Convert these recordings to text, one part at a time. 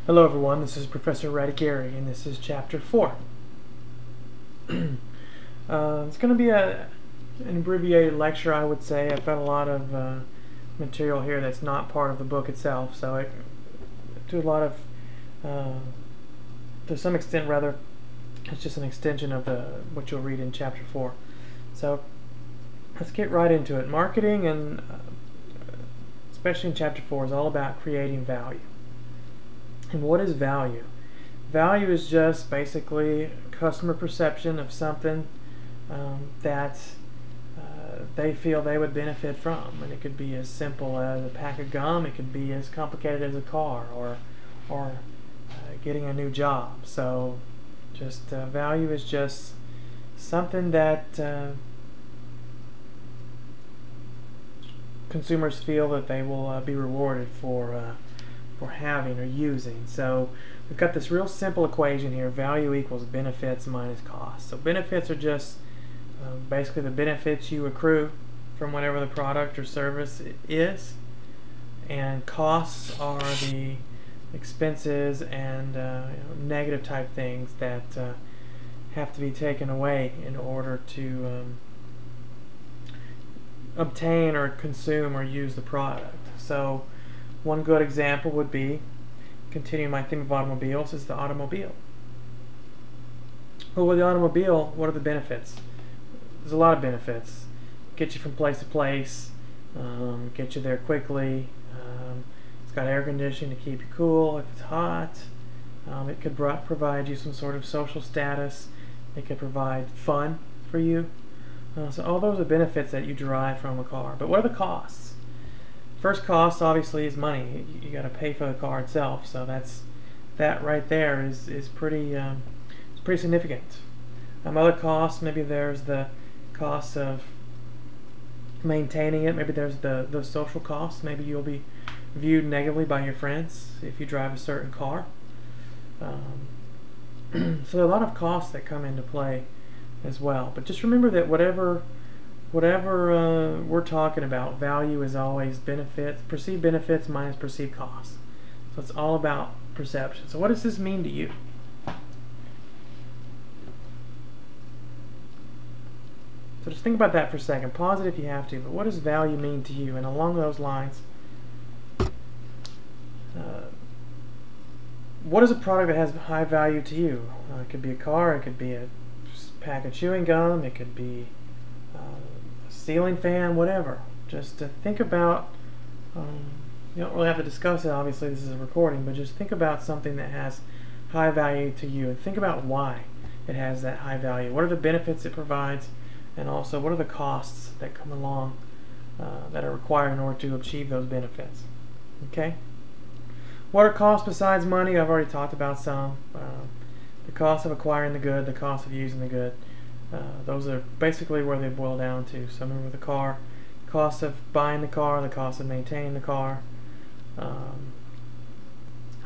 Hello everyone, this is Professor Radicari and this is Chapter 4. It's going to be an abbreviated lecture, I would say. I've got a lot of material here that's not part of the book itself, so I do a lot of, to some extent rather, it's just an extension of what you'll read in Chapter 4. So let's get right into it. Marketing, and especially in Chapter 4, is all about creating value. And what is value? Value is just basically customer perception of something that they feel they would benefit from. And it could be as simple as a pack of gum, it could be as complicated as a car, or getting a new job. So just value is just something that consumers feel that they will be rewarded for having or using. So we've got this real simple equation here: value equals benefits minus costs. So benefits are just basically the benefits you accrue from whatever the product or service is, and costs are the expenses and negative type things that have to be taken away in order to obtain or consume or use the product. So one good example would be, continuing my theme of automobiles, is the automobile. Well, with the automobile, what are the benefits? There's a lot of benefits. Get you from place to place, get you there quickly. It's got air conditioning to keep you cool if it's hot. It could provide you some sort of social status. It could provide fun for you. So all those are benefits that you derive from a car. But what are the costs? First cost obviously is money. You got to pay for the car itself, so that right there is pretty significant. Other costs, maybe there's the cost of maintaining it. Maybe there's the social costs. Maybe you'll be viewed negatively by your friends if you drive a certain car. So there are a lot of costs that come into play as well. But just remember that whatever we're talking about, value is always benefits, perceived benefits minus perceived costs. So it's all about perception. So what does this mean to you? So just think about that for a second. Pause it if you have to, but what does value mean to you? And along those lines, what is a product that has high value to you? It could be a car, it could be a pack of chewing gum, it could be a ceiling fan, whatever. Just think about, you don't really have to discuss it, obviously this is a recording, but just think about something that has high value to you, and think about why it has that high value. What are the benefits it provides, and also what are the costs that come along that are required in order to achieve those benefits. Okay? What are costs besides money? I've already talked about some. The cost of acquiring the good, the cost of using the good. Those are basically where they boil down to. So remember the car, cost of buying the car, the cost of maintaining the car.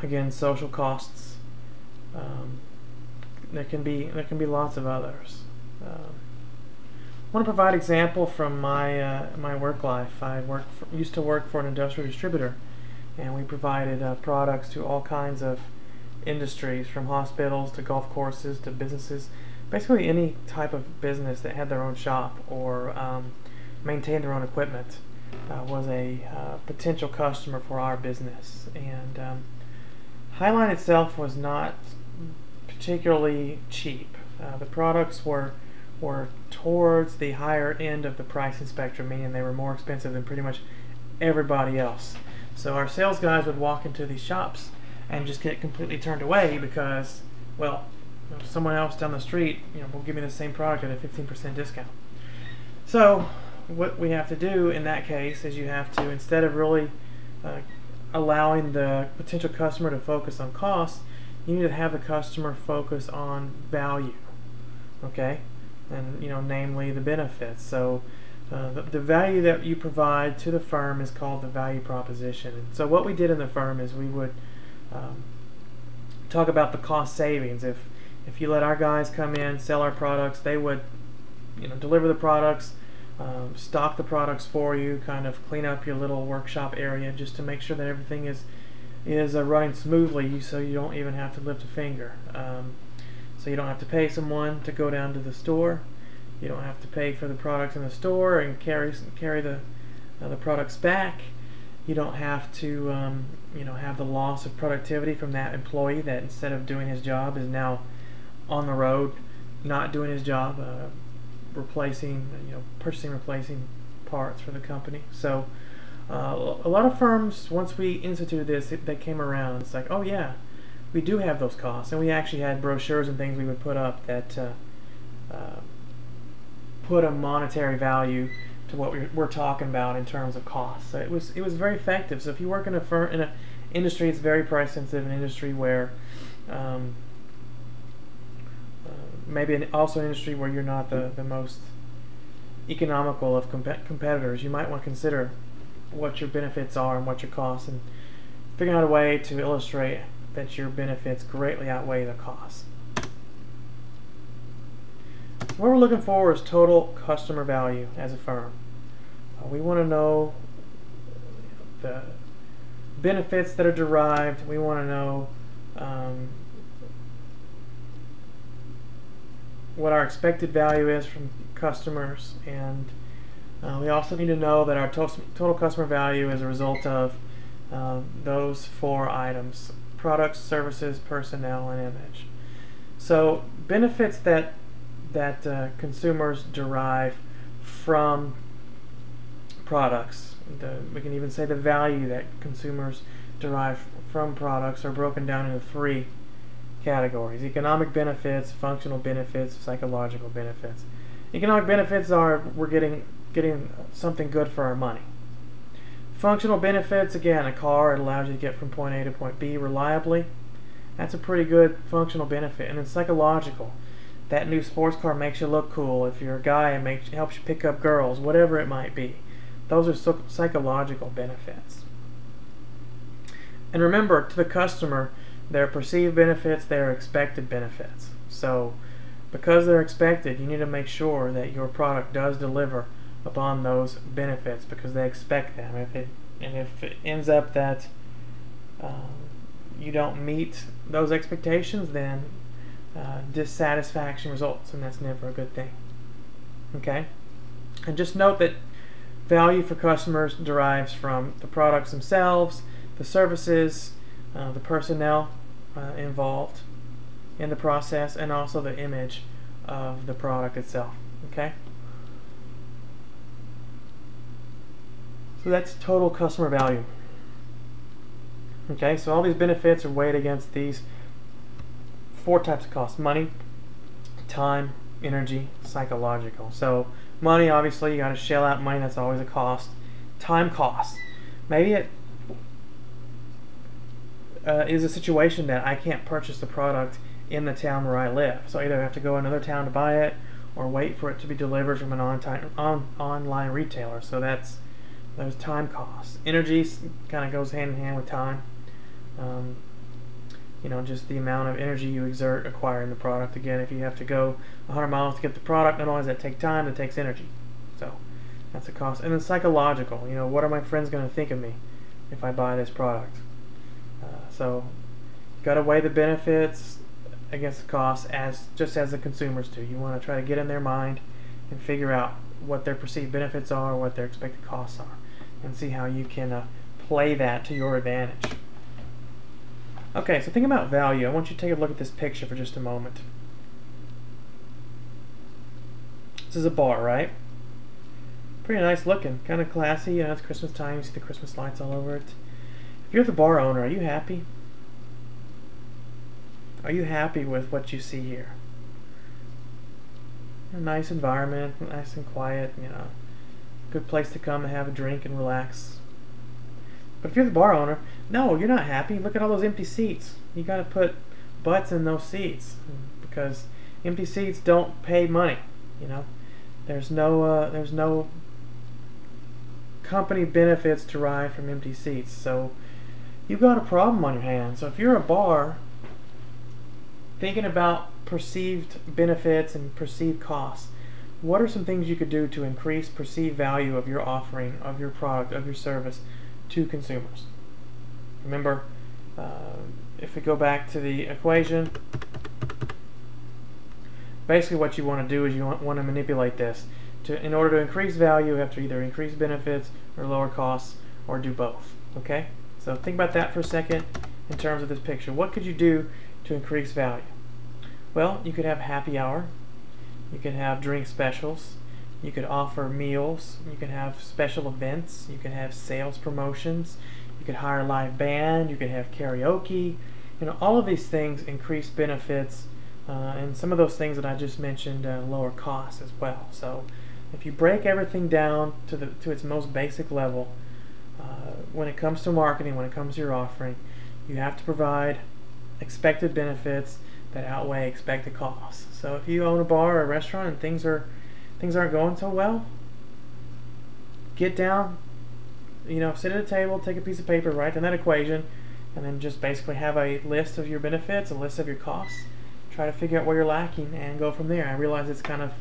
Again, social costs. There can be lots of others. I want to provide an example from my work life. I used to work for an industrial distributor, and we provided products to all kinds of industries, from hospitals to golf courses to businesses. Basically any type of business that had their own shop or maintained their own equipment was a potential customer for our business. And Highline itself was not particularly cheap. The products were towards the higher end of the pricing spectrum, meaning they were more expensive than pretty much everybody else. So our sales guys would walk into these shops and just get completely turned away because, well, someone else down the street, will give me the same product at a 15% discount. So what we have to do in that case is you have to, instead of really allowing the potential customer to focus on cost, you need to have the customer focus on value. Okay? And namely the benefits. So the value that you provide to the firm is called the value proposition. And so what we did in the firm is we would talk about the cost savings. If you let our guys come in, sell our products, they would deliver the products, stock the products for you, kind of clean up your little workshop area just to make sure that everything is is running smoothly, so you don't even have to lift a finger. So you don't have to pay someone to go down to the store. You don't have to pay for the products in the store and carry the products back. You don't have to have the loss of productivity from that employee that instead of doing his job is now on the road not doing his job, purchasing replacing parts for the company. So a lot of firms, once we instituted this, they came around. It's like, oh yeah, we do have those costs, and we actually had brochures and things we would put up that put a monetary value to what we're talking about in terms of costs. So it was very effective. So if you work in an industry, it's very price sensitive, an industry where maybe also an industry where you're not the most economical of competitors, you might want to consider what your benefits are and what your costs, and figuring out a way to illustrate that your benefits greatly outweigh the costs. What we're looking for is total customer value as a firm. We want to know the benefits that are derived. We want to know what our expected value is from customers, and we also need to know that our total customer value is a result of those 4 items: products, services, personnel, and image. So benefits that consumers derive from products, we can even say the value that consumers derive from products, are broken down into 3 categories: economic benefits, functional benefits, psychological benefits. Economic benefits are we're getting something good for our money. Functional benefits, again, a car, it allows you to get from point A to point B reliably. That's a pretty good functional benefit. And then psychological, that new sports car makes you look cool. If you're a guy, it helps you pick up girls, whatever it might be. Those are psychological benefits. And remember, to the customer, their perceived benefits, their expected benefits. So because they're expected, you need to make sure that your product does deliver upon those benefits because they expect them. If it ends up that you don't meet those expectations, then dissatisfaction results, and that's never a good thing. Okay? And just note that value for customers derives from the products themselves, the services, the personnel involved in the process, and also the image of the product itself. Okay? So that's total customer value. Okay, so all these benefits are weighed against these 4 types of costs: money, time, energy, psychological. So money, obviously, you got to shell out money. That's always a cost. Time costs. Maybe it is a situation that I can't purchase the product in the town where I live. So I either have to go to another town to buy it or wait for it to be delivered from an online retailer. So those time costs. Energy kind of goes hand in hand with time. Just the amount of energy you exert acquiring the product. Again, if you have to go 100 miles to get the product, not only does that take time, it takes energy. So that's a cost. And then psychological. What are my friends going to think of me if I buy this product? So you've got to weigh the benefits against the costs just as the consumers do. You want to try to get in their mind and figure out what their perceived benefits are, what their expected costs are, and see how you can play that to your advantage. Okay, so think about value. I want you to take a look at this picture for just a moment. This is a bar, right? Pretty nice looking, kind of classy. It's Christmas time. You see the Christmas lights all over it. If you're the bar owner, are you happy? Are you happy with what you see here? A nice environment, nice and quiet, good place to come and have a drink and relax. But if you're the bar owner, no, you're not happy. Look at all those empty seats. You got to put butts in those seats because empty seats don't pay money. There's no company benefits derived from empty seats. So you've got a problem on your hands. So if you're a bar, thinking about perceived benefits and perceived costs, what are some things you could do to increase perceived value of your offering, of your product, of your service to consumers? Remember, if we go back to the equation, basically what you want to do is you want to manipulate this. In order to increase value, you have to either increase benefits or lower costs, or do both. Okay? So think about that for a second in terms of this picture. What could you do to increase value? Well, you could have happy hour. You could have drink specials. You could offer meals. You could have special events. You could have sales promotions. You could hire a live band. You could have karaoke. You know, all of these things increase benefits, and some of those things that I just mentioned lower costs as well. So if you break everything down to its most basic level, when it comes to marketing, when it comes to your offering, you have to provide expected benefits that outweigh expected costs. So if you own a bar or a restaurant and things aren't going so well, get down, sit at a table, take a piece of paper, write down that equation, and then just basically have a list of your benefits, a list of your costs. Try to figure out where you're lacking and go from there. I realize it's kind of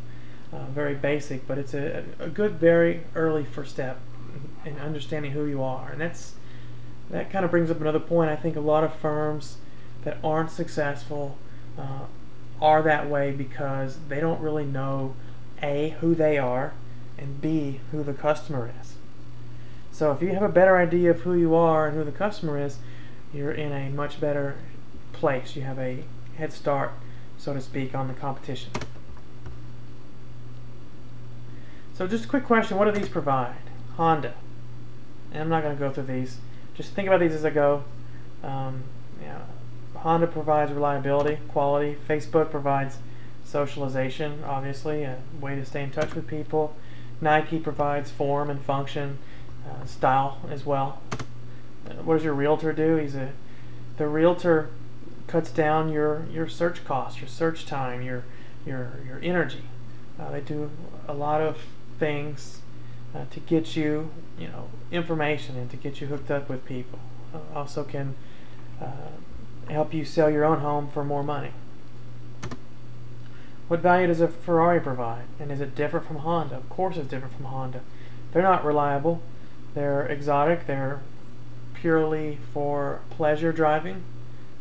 very basic, but it's a good, very early first step in understanding who you are. And that kind of brings up another point. I think a lot of firms that aren't successful are that way because they don't really know A, who they are, and B, who the customer is. So if you have a better idea of who you are and who the customer is, you're in a much better place. You have a head start, so to speak, on the competition. So just a quick question, what do these provide? Honda. And I'm not going to go through these. Just think about these as I go. Honda provides reliability, quality. Facebook provides socialization, obviously, a way to stay in touch with people. Nike provides form and function, style as well. What does your realtor do? The realtor cuts down your search costs, your search time, your energy. They do a lot of things to get you, information and to get you hooked up with people. Also can help you sell your own home for more money. What value does a Ferrari provide? And is it different from Honda? Of course it's different from Honda. They're not reliable. They're exotic. They're purely for pleasure driving.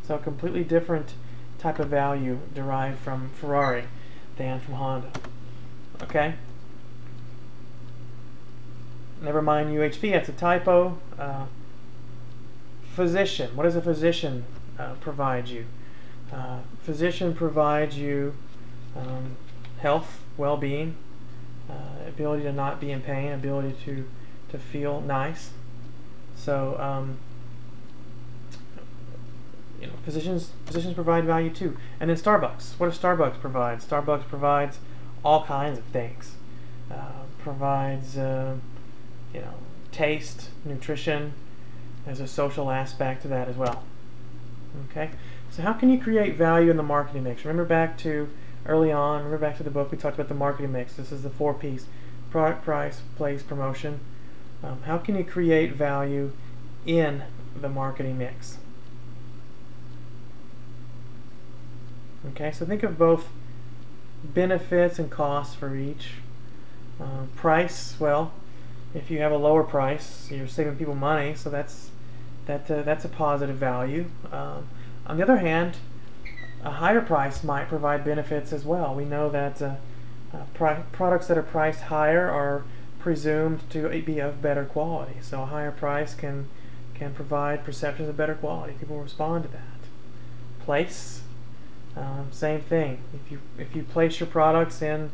So a completely different type of value derived from Ferrari than from Honda. Okay? Never mind UHV, that's a typo. Physician. What does a physician provide you? Physician provides you health, well-being, ability to not be in pain, ability to feel nice. So physicians provide value too. And then Starbucks. What does Starbucks provide? Starbucks provides all kinds of things. Provides taste, nutrition. There's a social aspect to that as well. Okay, so how can you create value in the marketing mix? Remember back to early on, remember back to the book, we talked about the marketing mix. This is the 4Ps: product, price, place, promotion. How can you create value in the marketing mix? Okay, so think of both benefits and costs for each. Price, well, if you have a lower price, you're saving people money, so that's a positive value. On the other hand, a higher price might provide benefits as well. We know that products that are priced higher are presumed to be of better quality. So a higher price can provide perceptions of better quality. People respond to that. Place, same thing. If you place your products in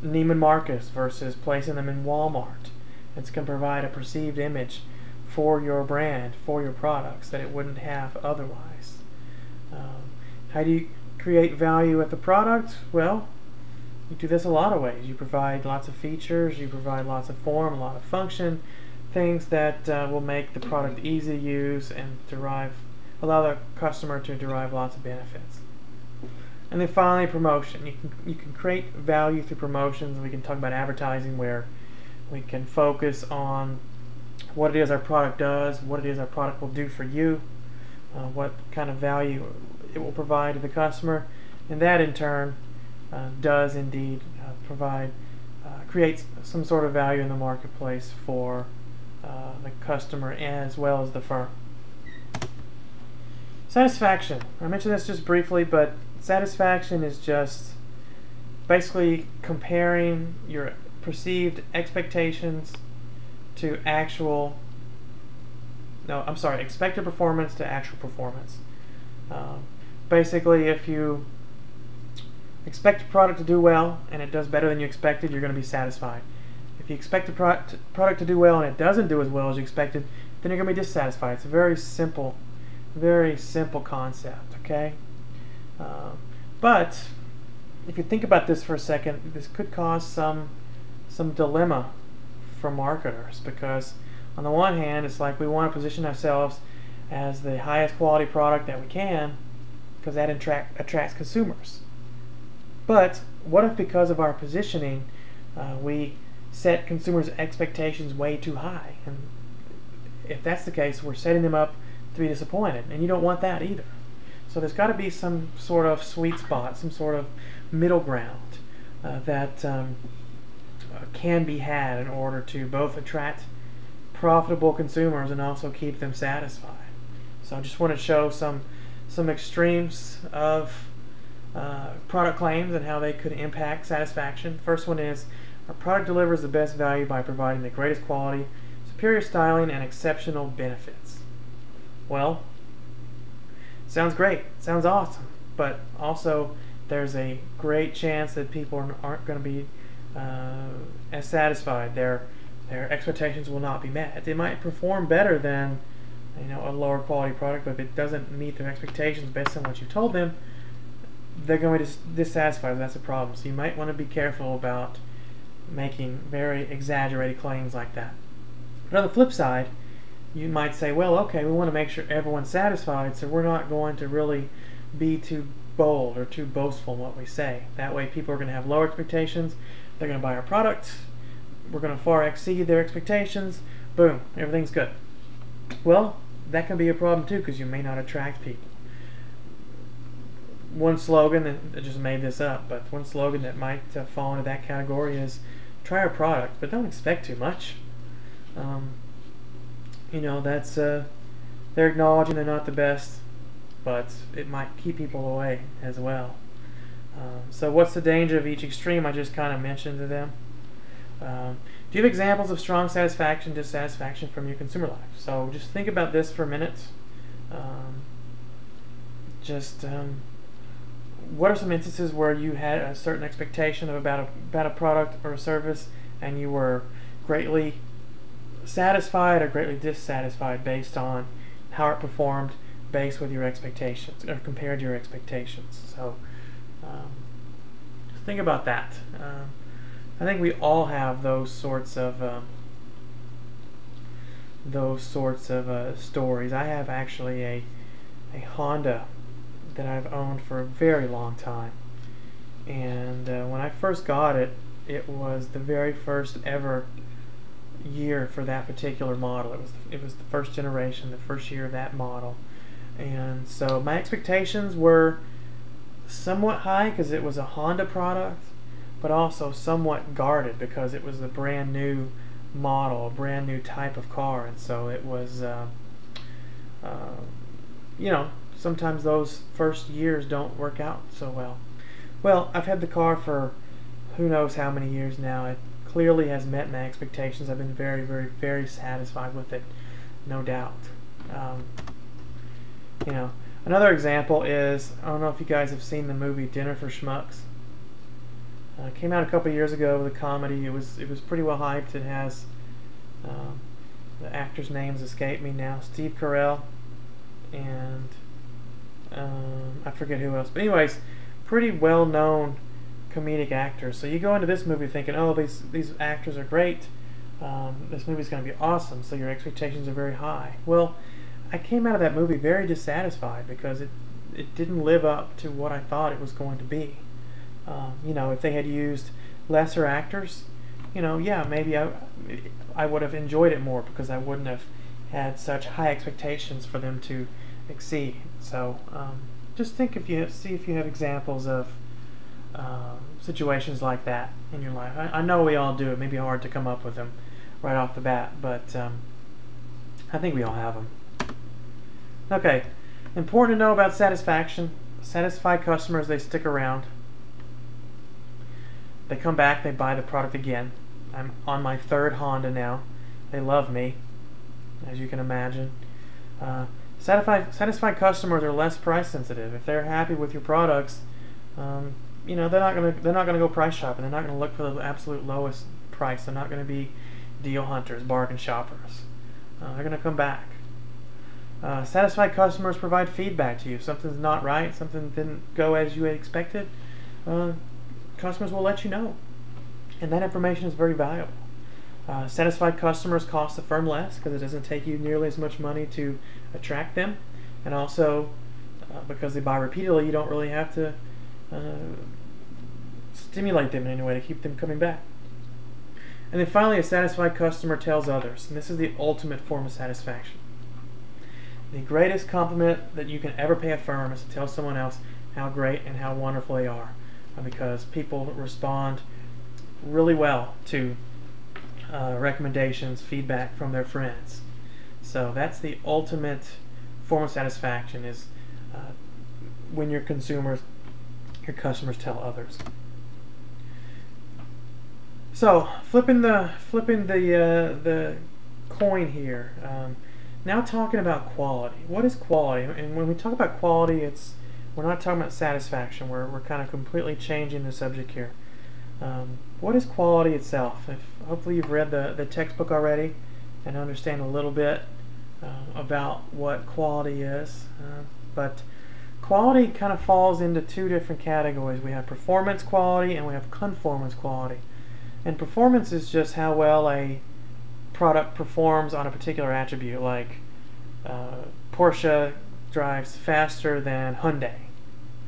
Neiman Marcus versus placing them in Walmart, it's going to provide a perceived image for your brand, for your products, that it wouldn't have otherwise. How do you create value with the product? Well, you do this a lot of ways. You provide lots of features, you provide lots of form, a lot of function, things that will make the product easy to use and allow the customer to derive lots of benefits. And then finally, promotion. You can create value through promotions. We can talk about advertising, where we can focus on what it is our product does, what it is our product will do for you, what kind of value it will provide to the customer, and that in turn does indeed creates some sort of value in the marketplace for the customer as well as the firm. Satisfaction. I mentioned this just briefly, but satisfaction is just basically comparing your perceived expectations to expected performance to actual performance. Basically, if you expect a product to do well and it does better than you expected, you're going to be satisfied. If you expect the product to do well and it doesn't do as well as you expected, then you're going to be dissatisfied. It's a very simple concept, okay? But if you think about this for a second, this could cause some dilemma for marketers, because on the one hand, it's like we want to position ourselves as the highest quality product that we can, because that attracts consumers. But what if, because of our positioning, we set consumers' expectations way too high? And if that's the case, we're setting them up to be disappointed, and you don't want that either. So there's got to be some sort of sweet spot, some sort of middle ground that can be had in order to both attract profitable consumers and also keep them satisfied. So I just want to show some extremes of product claims and how they could impact satisfaction. First one is, our product delivers the best value by providing the greatest quality, superior styling, and exceptional benefits. Well, sounds great, sounds awesome, but also there's a great chance that people aren't going to be as satisfied. Their expectations will not be met. They might perform better than a lower quality product, but if it doesn't meet their expectations based on what you told them, they're going to be dissatisfied. That's a problem. So you might want to be careful about making very exaggerated claims like that. But on the flip side, you might say, well, okay, we want to make sure everyone's satisfied, so we're not going to really be too bold or too boastful in what we say. That way people are going to have lower expectations, they're going to buy our product, we're going to far exceed their expectations, boom, everything's good. Well, that can be a problem too, because you may not attract people. One slogan, and I just made this up, but one slogan that might fall into that category is, try our product, but don't expect too much. That's they're acknowledging they're not the best, but it might keep people away as well. So what's the danger of each extreme? I just kind of mentioned to them. Do you have examples of strong satisfaction, dissatisfaction from your consumer life? So just think about this for a minute. What are some instances where you had a certain expectation about a product or a service, and you were greatly satisfied or greatly dissatisfied based on how it performed based with your expectations, or compared to your expectations? So just think about that. I think we all have those sorts of stories. I have actually a Honda that I've owned for a very long time, and when I first got it, it was the very first ever year for that particular model. It was the first generation, the first year of that model, and so my expectations were somewhat high because it was a Honda product, but also somewhat guarded because it was a brand new model, a brand new type of car, and so it was sometimes those first years don't work out so well. Well, I've had the car for who knows how many years now. It clearly has met my expectations. I've been very, very, very satisfied with it, no doubt. Another example is, I don't know if you guys have seen the movie Dinner for Schmucks. It came out a couple years ago with a comedy. It was pretty well hyped. It has the actors' names escape me now. Steve Carell and I forget who else. But anyways, pretty well-known comedic actors. So you go into this movie thinking, oh, these actors are great. This movie's going to be awesome. So your expectations are very high. Well, I came out of that movie very dissatisfied because it didn't live up to what I thought it was going to be. If they had used lesser actors, yeah, maybe I would have enjoyed it more because I wouldn't have had such high expectations for them to exceed. So just see if you have examples of situations like that in your life. I know we all do. It may be hard to come up with them right off the bat, but I think we all have them. Okay, Important to know about satisfaction. Satisfied customers, they stick around. They come back, they buy the product again. I'm on my third Honda now. They love me, as you can imagine. Satisfied customers are less price sensitive. If they're happy with your products, you know, they're not gonna go price shopping. They're not gonna look for the absolute lowest price. They're not gonna be deal hunters, bargain shoppers. They're gonna come back. Satisfied customers provide feedback to you. If something's not right, something didn't go as you had expected, customers will let you know, and that information is very valuable. Satisfied customers cost the firm less because it doesn't take you nearly as much money to attract them, and also because they buy repeatedly, you don't really have to stimulate them in any way to keep them coming back. And then finally, a satisfied customer tells others, and this is the ultimate form of satisfaction. The greatest compliment that you can ever pay a firm is to tell someone else how great and how wonderful they are, because people respond really well to recommendations, feedback from their friends. So that's the ultimate form of satisfaction, is when your customers tell others. So flipping the coin here. Now talking about quality. What is quality? And when we talk about quality, we're not talking about satisfaction. We're kind of completely changing the subject here. What is quality itself? Hopefully you've read the textbook already and understand a little bit about what quality is. But quality kind of falls into two different categories. We have performance quality and we have conformance quality. And performance is just how well a product performs on a particular attribute, like Porsche drives faster than Hyundai,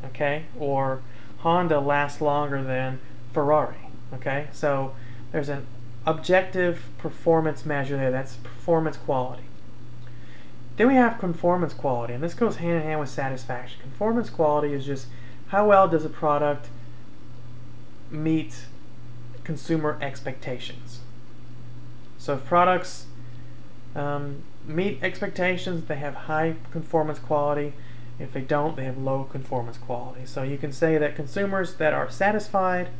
okay, or Honda lasts longer than Ferrari, okay. So there's an objective performance measure there. That's performance quality. Then we have conformance quality, and this goes hand in hand with satisfaction. Conformance quality is just how well does a product meet consumer expectations. So if products meet expectations, they have high conformance quality. If they don't, they have low conformance quality. So you can say that consumers that are satisfied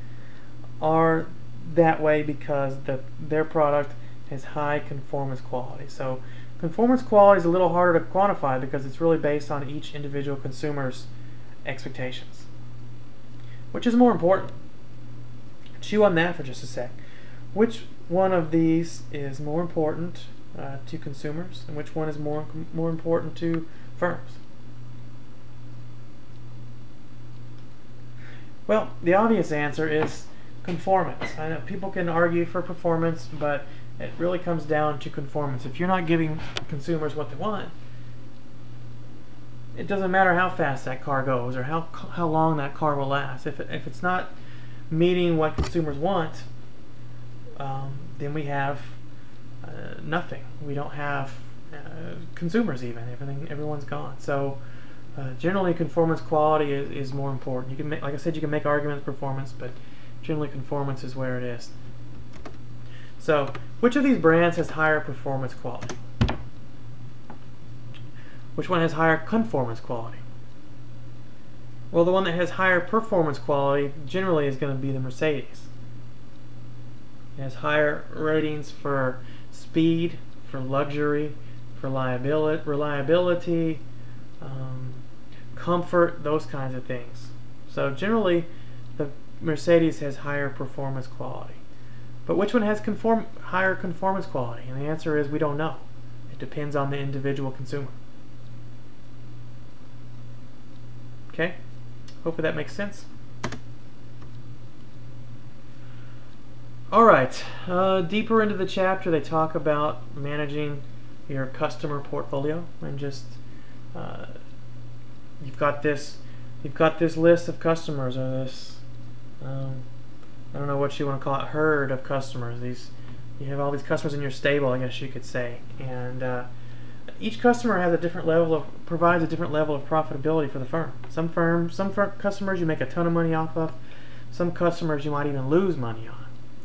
are that way because their product has high conformance quality. So conformance quality is a little harder to quantify because it's really based on each individual consumer's expectations. Which is more important? Chew on that for just a sec. Which one of these is more important to consumers, and which one is more important to firms? Well, the obvious answer is conformance. I know people can argue for performance, but it really comes down to conformance. If you're not giving consumers what they want, it doesn't matter how fast that car goes or how long that car will last. If it's not meeting what consumers want, then we have nothing. We don't have consumers even. Everyone's gone. So generally, conformance quality is more important. You can make, like I said, you can make arguments performance, but generally conformance is where it is. So, which of these brands has higher performance quality? Which one has higher conformance quality? Well, the one that has higher performance quality generally is going to be the Mercedes. It has higher ratings for speed, for luxury, for reliability, comfort, those kinds of things. So generally, the Mercedes has higher performance quality. But which one has higher conformance quality? And the answer is we don't know. It depends on the individual consumer. Okay? Hopefully that makes sense. Alright, deeper into the chapter they talk about managing your customer portfolio, and just you've got this list of customers, or this I don't know what you want to call it, herd of customers. You have all these customers in your stable, I guess you could say, and each customer has provides a different level of profitability for the firm. Some customers you make a ton of money off of. Some customers you might even lose money on.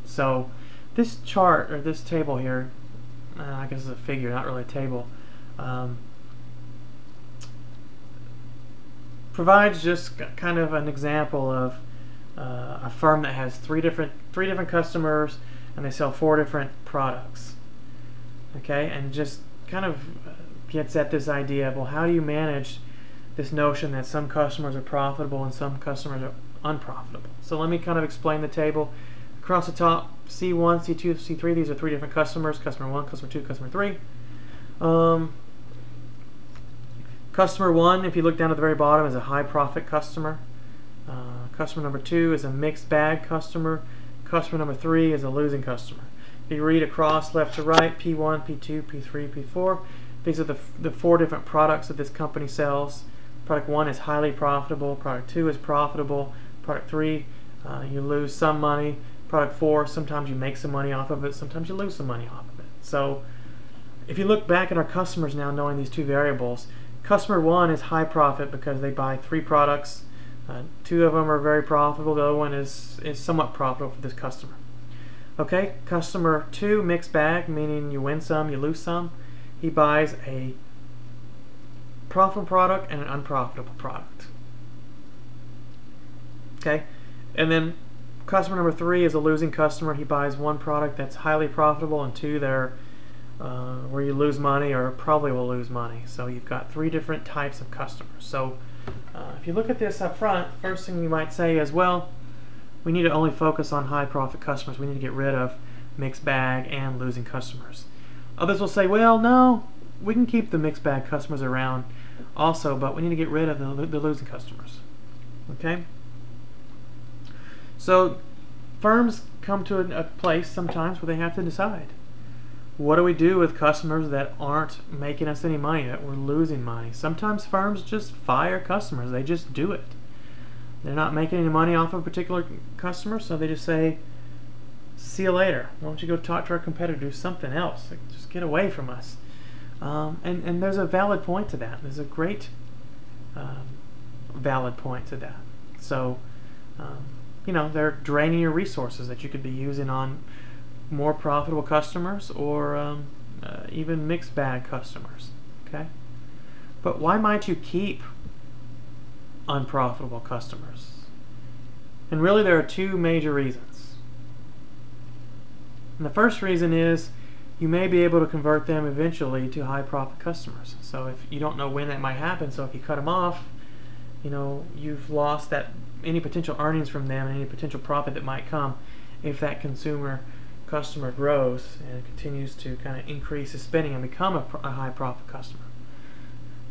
So this chart, or this table here, I guess it's a figure, not really a table, provides just kind of an example of a firm that has three different customers and they sell 4 different products. Okay, and just kind of gets at this idea of, well, how do you manage this notion that some customers are profitable and some customers are unprofitable? So let me kind of explain the table. Across the top, C1, C2, C3, these are 3 different customers: customer 1, customer 2, customer 3. Customer 1, if you look down at the very bottom, is a high profit customer. Customer number 2 is a mixed bag customer. Customer number 3 is a losing customer. If you read across left to right, P1, P2, P3, P4, these are the 4 different products that this company sells. Product 1 is highly profitable. Product 2 is profitable. Product 3, you lose some money. Product 4, sometimes you make some money off of it, sometimes you lose some money off of it. So if you look back at our customers now, knowing these 2 variables, customer 1 is high profit because they buy 3 products. 2 of them are very profitable. The other one is somewhat profitable for this customer. Okay, customer 2, mixed bag, meaning you win some, you lose some. He buys a profitable product and an unprofitable product. Okay, and then customer number 3 is a losing customer. He buys 1 product that's highly profitable and 2 that are where you lose money or probably will lose money. So you've got 3 different types of customers. So if you look at this up front, first thing you might say is, well, we need to only focus on high profit customers. We need to get rid of mixed bag and losing customers. Others will say, well, no, we can keep the mixed bag customers around also, but we need to get rid of the losing customers. Okay? So firms come to a place sometimes where they have to decide, what do we do with customers that aren't making us any money, that we're losing money? Sometimes firms just fire customers. They just do it. They're not making any money off of a particular customer, so they just say, see you later. Why don't you go talk to our competitor, do something else. Like, just get away from us. And there's a valid point to that. There's a great valid point to that. So, you know, they're draining your resources that you could be using on more profitable customers or even mixed bag customers. Okay, but why might you keep unprofitable customers? And really there are 2 major reasons. And the first reason is you may be able to convert them eventually to high profit customers. So if you don't know when that might happen, so if you cut them off, you know, you've lost that any potential earnings from them and any potential profit that might come if that customer grows and continues to kind of increase his spending and become a high profit customer.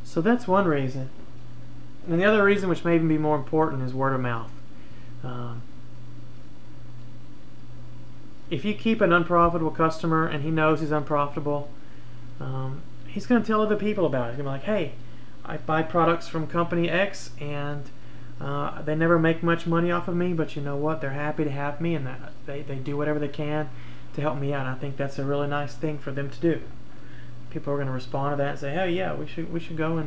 So that's one reason. And the other reason, which may even be more important, is word of mouth. If you keep an unprofitable customer and he knows he's unprofitable, he's going to tell other people about it. He's going to be like, hey, I buy products from company X and they never make much money off of me, but you know what? They're happy to have me, and they do whatever they can to help me out. And I think that's a really nice thing for them to do. People are going to respond to that and say, hey, yeah, we should go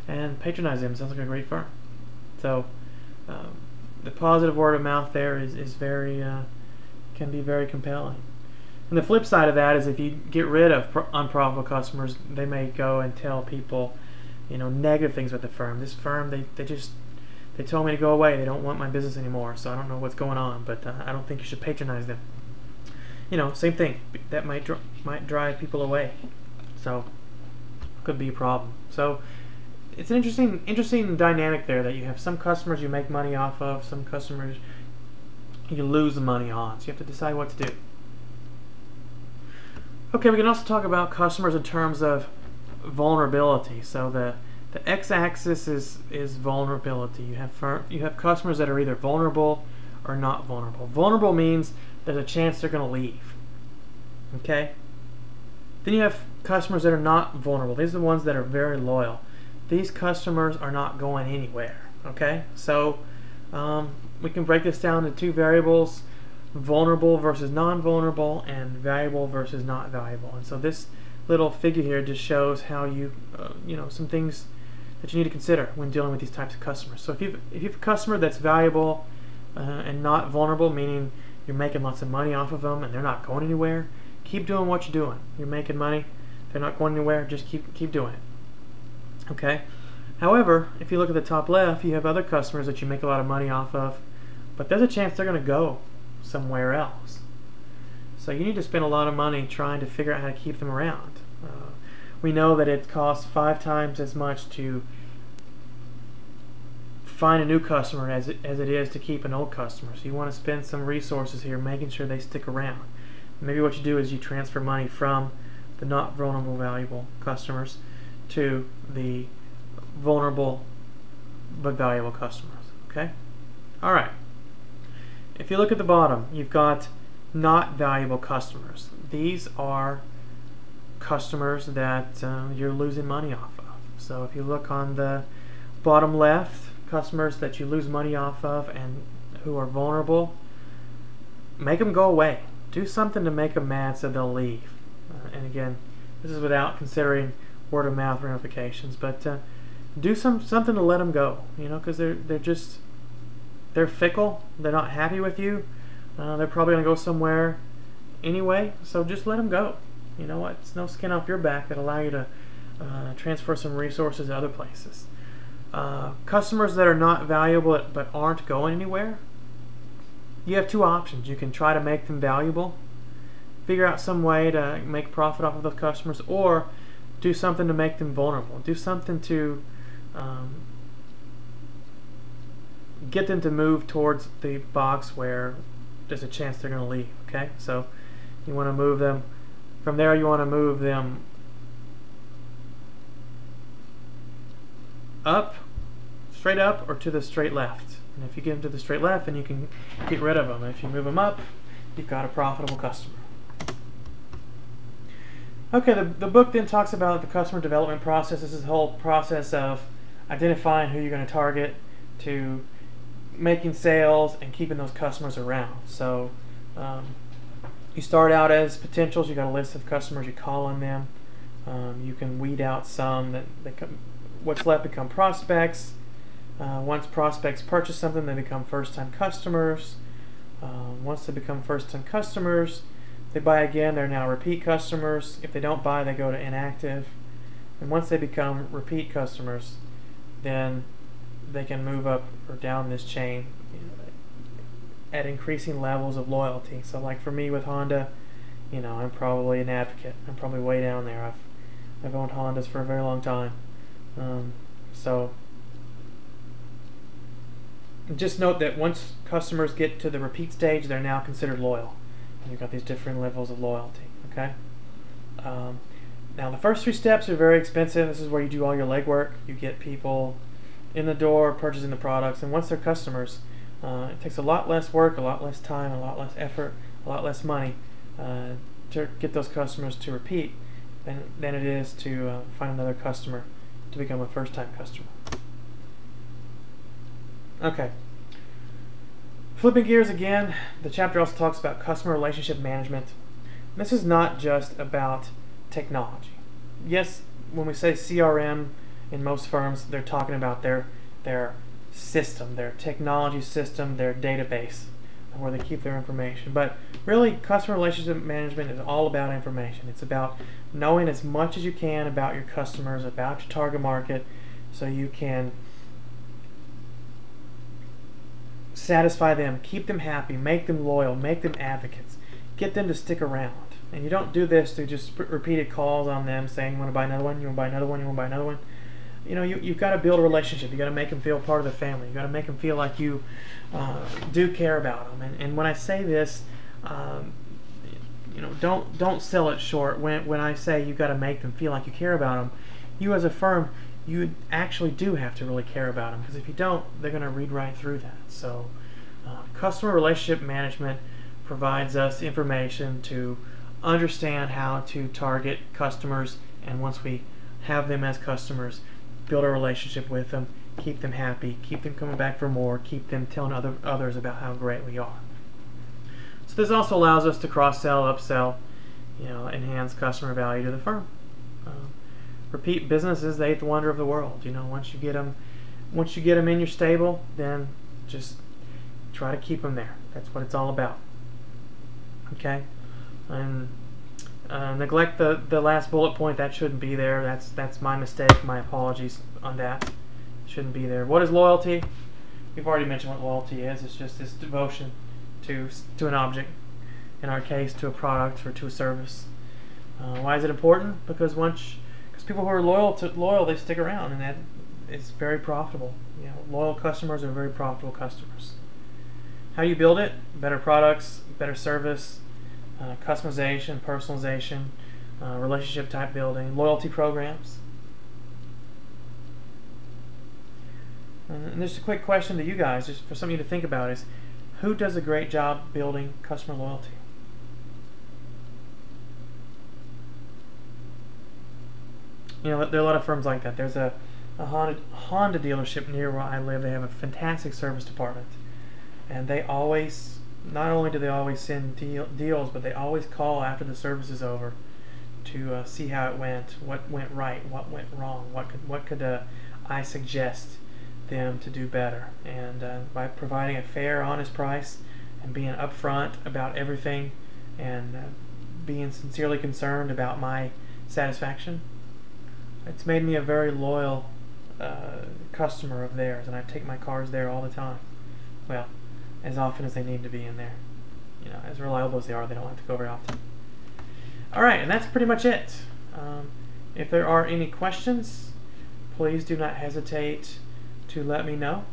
and patronize them. Sounds like a great firm. So the positive word of mouth there is very can be very compelling. And the flip side of that is if you get rid of unprofitable customers, they may go and tell people, you know, negative things with the firm. This firm, they told me to go away. They don't want my business anymore, so I don't know what's going on, but I don't think you should patronize them. You know, same thing. That might drive people away. So could be a problem. So it's an interesting dynamic there, that you have some customers you make money off of, some customers you lose the money on. So you have to decide what to do. Okay, we can also talk about customers in terms of vulnerability. So the x-axis is vulnerability. You have customers that are either vulnerable or not vulnerable. Vulnerable means there's a chance they're going to leave. Okay? Then you have customers that are not vulnerable. These are the ones that are very loyal. These customers are not going anywhere. Okay? So we can break this down into 2 variables: vulnerable versus non-vulnerable, and valuable versus not valuable. And so this little figure here just shows how you know, some things that you need to consider when dealing with these types of customers. So if you have a customer that's valuable and not vulnerable, meaning you're making lots of money off of them and they're not going anywhere, keep doing what you're doing. You're making money, they're not going anywhere, just keep doing it. Okay? However, if you look at the top left, you have other customers that you make a lot of money off of, but there's a chance they're going to go somewhere else. So you need to spend a lot of money trying to figure out how to keep them around. We know that it costs 5 times as much to find a new customer as it is to keep an old customer. So you want to spend some resources here making sure they stick around. Maybe what you do is you transfer money from the not vulnerable valuable customers to the vulnerable but valuable customers. Okay? Alright. If you look at the bottom, you've got not valuable customers. These are customers that you're losing money off of. So if you look on the bottom left, customers that you lose money off of and who are vulnerable, make them go away. Do something to make them mad so they'll leave. And again, this is without considering word of mouth ramifications, but do something to let them go. You know, because they're fickle. They're not happy with you. They're probably going to go somewhere anyway. So just let them go. You know what? It's no skin off your back that allow you to transfer some resources to other places. Customers that are not valuable but aren't going anywhere, you have 2 options. You can try to make them valuable, figure out some way to make profit off of those customers, or do something to make them vulnerable. Do something to get them to move towards the box where there's a chance they're going to leave. Okay, so you want to move them from there. You want to move them up, straight up, or to the straight left. And if you get them to the straight left, then you can get rid of them. If you move them up, you've got a profitable customer. Okay, the book then talks about the customer development process. This is the whole process of identifying who you're going to target, to making sales and keeping those customers around. So you start out as potentials. You got a list of customers. You call on them. You can weed out some that what's left become prospects. Once prospects purchase something, they become first-time customers. Once they become first-time customers, they buy again. They're now repeat customers. If they don't buy, they go to inactive. And once they become repeat customers, then they can move up or down this chain, you know, at increasing levels of loyalty. So like for me with Honda, you know, I'm probably an advocate. I'm probably way down there. I've owned Hondas for a very long time. So just note that once customers get to the repeat stage, they're now considered loyal. And you've got these different levels of loyalty. Okay. Now the first 3 steps are very expensive. This is where you do all your legwork. You get people in the door purchasing the products, and once they're customers, it takes a lot less work, a lot less time, a lot less effort, a lot less money to get those customers to repeat than it is to find another customer to become a first-time customer. Okay. Flipping gears again, the chapter also talks about customer relationship management. This is not just about technology. Yes, when we say CRM in most firms, they're talking about their system, their technology system, their database, where they keep their information. But really, customer relationship management is all about information. It's about knowing as much as you can about your customers, about your target market, so you can satisfy them, keep them happy, make them loyal, make them advocates, get them to stick around. And you don't do this through just repeated calls on them saying, you want to buy another one, you want to buy another one, you want to buy another one. You know, you've got to build a relationship. You've got to make them feel part of the family. You've got to make them feel like you do care about them. And when I say this, you know, don't sell it short. When I say you've got to make them feel like you care about them, you as a firm, you actually do have to really care about them, because if you don't, they're going to read right through that. So customer relationship management provides us information to understand how to target customers, and once we have them as customers, build a relationship with them, keep them happy, keep them coming back for more, keep them telling others about how great we are. So this also allows us to cross-sell, upsell, you know, enhance customer value to the firm. Repeat business is the 8th wonder of the world. You know, once you get them in your stable, then just try to keep them there. That's what it's all about. Okay, and neglect the last bullet point. That shouldn't be there. That's my mistake. My apologies on that. shouldn't be there. What is loyalty? We've already mentioned what loyalty is. It's just this devotion to an object, in our case to a product or to a service. Why is it important? Because people who are loyal, they stick around, and that is very profitable. You know, loyal customers are very profitable customers. How you build it? Better products, better service, customization, personalization, relationship type building, loyalty programs. And just a quick question to you guys, just for something to think about, is who does a great job building customer loyalty? You know, there are a lot of firms like that. There's a Honda dealership near where I live. They have a fantastic service department, and they always, not only do they always send deals, but they always call after the service is over to see how it went, what went right, what went wrong, what could I suggest them to do better. And by providing a fair, honest price and being upfront about everything and being sincerely concerned about my satisfaction, it's made me a very loyal customer of theirs, and I take my cars there all the time. Well, as often as they need to be in there. You know, as reliable as they are, they don't have to go very often. Alright, and that's pretty much it. If there are any questions, please do not hesitate to let me know.